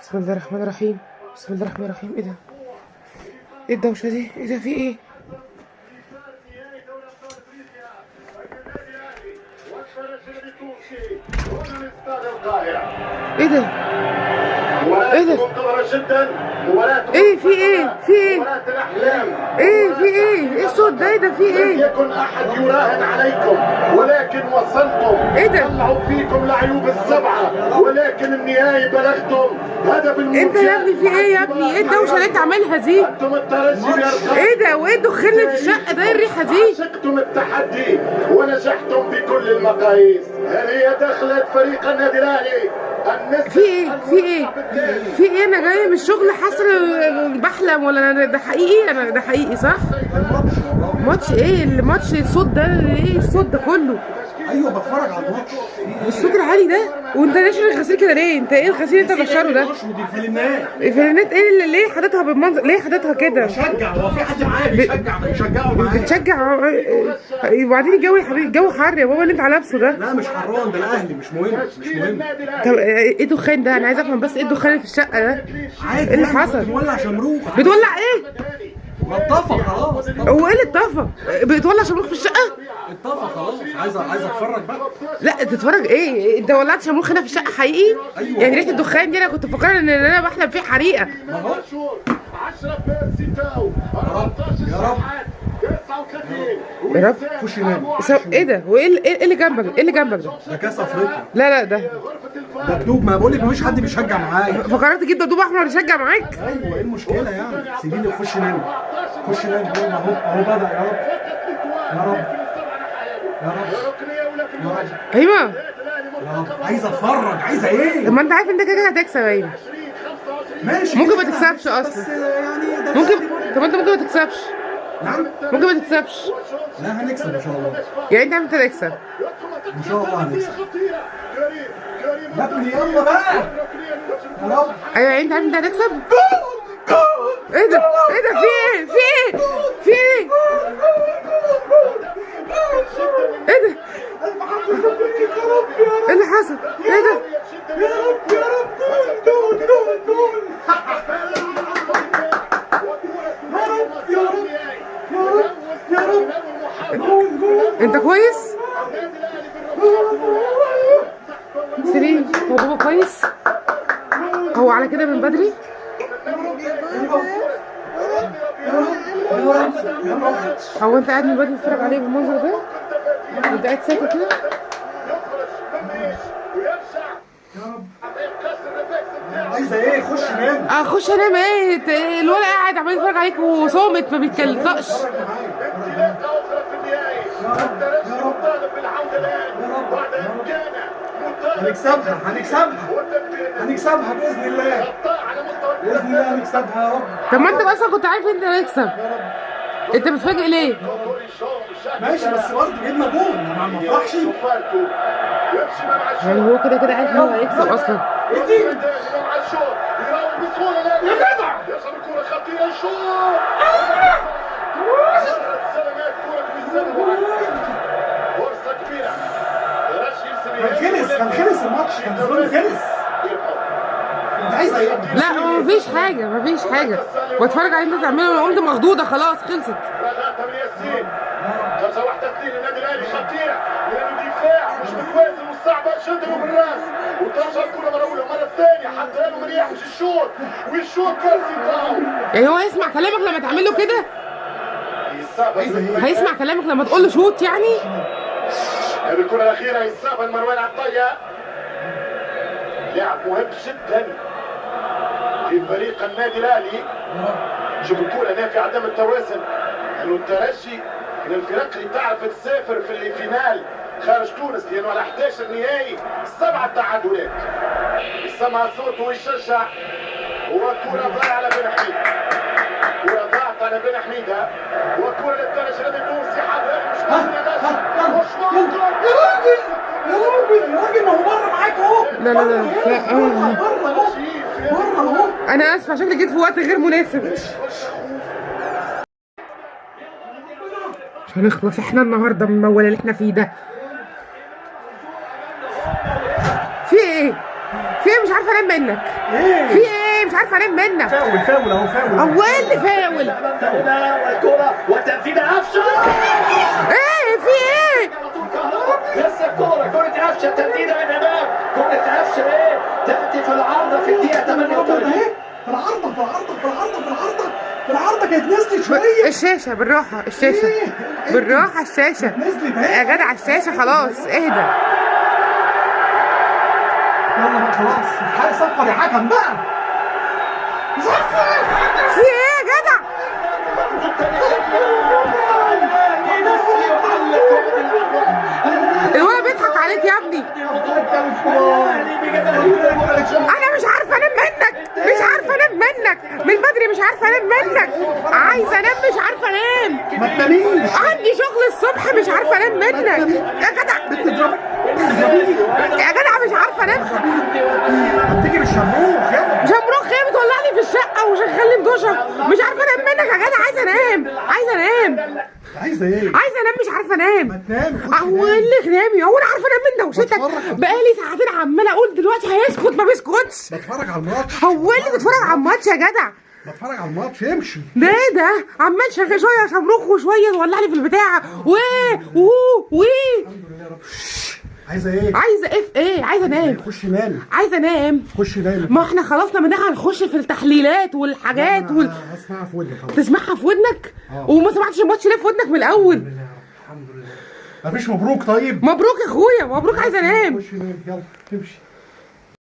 بسم الله الرحمن الرحيم. بسم الله الرحمن الرحيم. ايه ده؟ ايه الدوشة دي؟ ايه ده؟ في ايه؟ ايه ده؟ ايه ده؟ ايه في ايه؟ في ايه؟ ايه في ايه؟ ايه الصوت ده؟ ايه ده؟ في ايه؟ لم يكن احد يراهن عليكم ولكن وصلتم. ايه ده؟ طلعوا فيكم العيوب السبعه ولكن النهايه بلغتم. هذا بالموت. انت يا ابني في ايه يا ابني؟ ايه الدوشة اللي انت عاملها دي؟ انتم الترجي بيرغب. ايه ده؟ وايه الدخان اللي في الشقة ده؟ ايه الريحة دي؟ عشقتم التحدي ونجحتم بكل المقاييس. هذه دخلت فريق النادي الاهلي. في ايه؟ في ايه؟ في ايه؟ انا جايه من الشغل حاسه بحلم ولا ده حقيقي؟ انا ده حقيقي صح؟ ماتش ايه؟ الماتش الصوت ده ايه الصوت ده كله؟ ايوه بتفرج على الماتش. الصوت العالي ده؟ وانت ناشر الغسيل كده ليه؟ انت ايه الغسيل اللي انت نشره ده؟ ودي فيلمات الفنانات ايه اللي ليه حاططها بالمنظر؟ ليه حاططها كده؟ بشجع. هو في حد معايا بيشجعوا معايا؟ بتشجع؟ وبعدين الجو يا حبيبي الجو حر يا بابا اللي انت لابسه ده. لا مش حران، ده الاهلي مش مهم مش مهم. طب ايه الدخان ده؟ انا عايزه افهم بس ايه الدخان اللي في الشقه ده؟ عادي ايه اللي يعني حصل؟ بتولع شمروخ. بتولع ايه؟ ما اتطفى خلاص. هو ايه اللي اتطفى؟ بتولع شمروخ في الشقه؟ اتطفى خلاص. عايز اتفرج بقى. لا تتفرج ايه؟ انت ولعت شمروخ هنا في الشقه حقيقي؟ أيوة. يعني ريحه الدخان دي انا كنت فاكره ان انا بحلم فيه حريقه. ما هو 10 بيرسي تاو 14 يا رب. 39 يا رب. خش نام. ايه ده؟ وايه ايه اللي جنبك؟ ايه اللي جنبك ده؟ ده كاس افريقيا. لا ده دبدوب. ما بقول لك مفيش حد بيشجع معايا. فقررت تجيب دبدوب احمر يشجع معاك؟ ايوه ايه المشكله يعني؟ سيبيني خش نام. خش نام. اهو بدا. يا رب يا رب يا رب. ايوه. يا رب عايز اتفرج. عايزه ايه؟ طب ما انت عارف انت كده هتكسب ايه؟ ماشي. ممكن ما كده. تكسبش اصلا. بس يعني ده ممكن. الأهلي برضه. طب انت ممكن ما تكسبش. نعم. ممكن ما تكسبش. لا هنكسب ان شاء الله. يعني انت عم تكسب. ان شاء الله هنكسب. يا ابني يلا بقى. يا رب. ايوه يعني انت عارف انت هتكسب؟ ايه ده؟ ايه ده؟ في ايه؟ في ايه؟ في ايه؟ ايه ده؟ ايه اللي حصل؟ ايه ده؟ يا رب جول. يا رب جول. انت كويس؟ سليم هو بابا كويس؟ هو على كده من بدري؟ هو انت قاعد من بدري تتفرج عليه بالمنظر ده؟ انت قاعد ساكت كده؟ عايزه ايه؟ خش نام. اخش انام ايه؟ الولد قاعد عمال يتفرج عليك وصامت ما بيتكلمش. هنكسبها باذن الله. باذن الله هنكسبها يا رب. طب ما انت اصلا كنت عارف انت هتكسب. انت متفاجئ ليه؟ ماشي بس برضه جبنا جول. ما افرحش. يعني هو كده كده عارف ان هو هيكسب اصلا. يا جدع. يصل الكرة خطيرة شوط. فرصة كبيرة. كان خلص الماتش. كان زمان خلص. انت عايزه ايه؟ لا مفيش حاجه واتفرج على اللي انت تعمله. انا قمت مخضوضه خلاص خلصت. رغبة من ياسين. 5-1 النادي الاهلي خطيرة من الدفاع مش متوازن وصعبة شدوا بالراس وترجع الكرة مرة أولى مرة ثانية حتى له ما يريحش الشوط والشوط بيرسي تاو. يعني هو هيسمع كلامك لما تعمل له كده؟ هيسمع كلامك لما تقول له شوت يعني؟ الكرة الأخيرة يستقبل مروان عطية. لاعب مهم جدا في فريق النادي الأهلي. شوف الكرة هنا في عدم التوازن. انه الترجي من الفرق اللي تعرف تسافر في الفينال خارج تونس لانه على 11 نهائي 7 تعادلات. يسمع صوته ويشجع. وكرة ضايعة على بن حميد. كرة ضاعت على بن حميدة وكرة للترجي الذي تونسي حاضر مش ممكن يا راجل ما هو بره معاك اهو. لا بره اهو. انا اسفه شكلي جيت في وقت غير مناسب. مش هنخلص احنا النهارده من الموال اللي احنا فيه ده. في ايه؟ مش عارفه انام منك. ايه في ايه؟ مش عارفه انام منك. فاول فاول اهو فاول هو ايه اللي فاول؟ والكرة وتنفيذ قفشه. ايه في ايه؟ لسه كرة قفشه تسديدة من امام. كرة قفشه ايه؟ تأتي في العارضة في الدقيقة 38. اهي في العارضه في العارضه في العارضه في العارضه في العارضه كانت نزلت شويه. الشاشه بالراحه، الشاشه بالراحه، الشاشه نزلت اهي يا جدع، الشاشه خلاص اهدى. يلا بقى خلاص الحق صفر يا حكم بقى صفر. في ايه يا جدع؟ الولد بيضحك عليك يا ابني. انا مش عارفه انام منك، مش عارفه انام منك من بدري، مش عارفه انام منك. عايزه انام مش عارفه انام. ما تناميش. عندي شغل الصبح مش عارفه انام منك يا جدع. بتضربي يا جدع مش عارفه انام. هتيجي بالشمروخ يلا. شمروخ ايه بتولعني في الشقه وشغلني في دوشه. مش عارفه انام منك يا جدع. عايزه انام، عايزه انام، عايزه ايه؟ عايزه انام مش عارفه ما انام. تنامي خش اقول نامي. لك نامي. هو انا عارفه انام من دوشتك؟ بتفرج. بقالي ساعتين عماله اقول دلوقتي هيسكت ما بيسكتش. بتفرج على الماتش. هو اللي بتفرج على الماتش يا جدع؟ بتفرج على الماتش امشي. ده ايه ده؟ عمال شغال شويه شمروخ وشويه تولعني في البتاع الحمد الحمد لله يا رب. عايزه ايه؟ عايزه ايه في ايه؟ عايزه انام، خش نامي عايزه انام. خش نامي. ما احنا خلاص لما نيجي هنخش في التحليلات والحاجات هسمعها في ودنك خلاص. تسمعها في ودنك. وما سمعتش الماتش ليه في ودنك من الاول؟ الحمد لله. مفيش مبروك طيب؟ مبروك يا اخويا، مبروك. عايزه انام. خش نامي يلا تمشي.